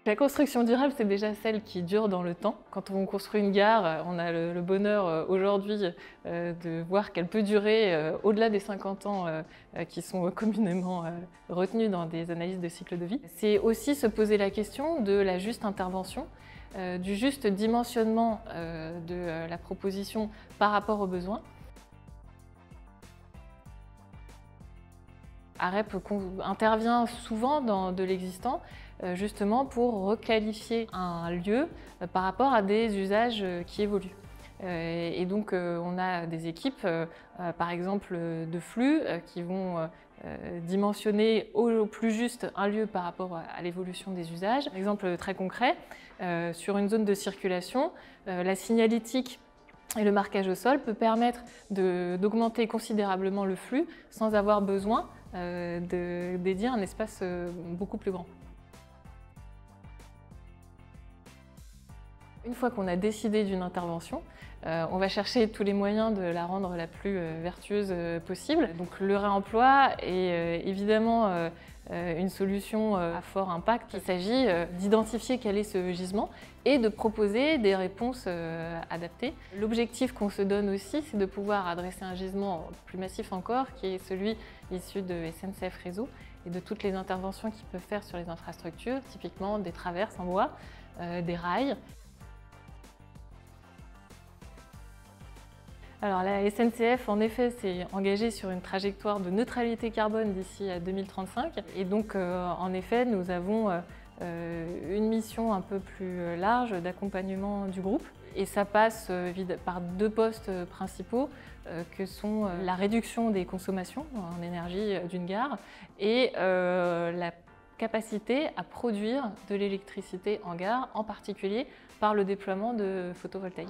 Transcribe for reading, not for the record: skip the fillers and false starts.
La construction durable, c'est déjà celle qui dure dans le temps. Quand on construit une gare, on a le bonheur aujourd'hui de voir qu'elle peut durer au-delà des 50 ans qui sont communément retenus dans des analyses de cycle de vie. C'est aussi se poser la question de la juste intervention, du juste dimensionnement de la proposition par rapport aux besoins. AREP intervient souvent dans de l'existant, justement pour requalifier un lieu par rapport à des usages qui évoluent. Et donc on a des équipes, par exemple de flux, qui vont dimensionner au plus juste un lieu par rapport à l'évolution des usages. Exemple très concret, sur une zone de circulation, la signalétique et le marquage au sol peut permettre d'augmenter considérablement le flux sans avoir besoin de dédier un espace beaucoup plus grand. Une fois qu'on a décidé d'une intervention, on va chercher tous les moyens de la rendre la plus vertueuse possible. Donc le réemploi est évidemment une solution à fort impact. Il s'agit d'identifier quel est ce gisement et de proposer des réponses adaptées. L'objectif qu'on se donne aussi, c'est de pouvoir adresser un gisement plus massif encore, qui est celui issu de SNCF Réseau et de toutes les interventions qu'ils peuvent faire sur les infrastructures, typiquement des traverses en bois, des rails. Alors la SNCF, en effet, s'est engagée sur une trajectoire de neutralité carbone d'ici à 2035. Et donc, en effet, nous avons une mission un peu plus large d'accompagnement du groupe. Et ça passe par deux postes principaux, que sont la réduction des consommations en énergie d'une gare et la capacité à produire de l'électricité en gare, en particulier par le déploiement de photovoltaïque.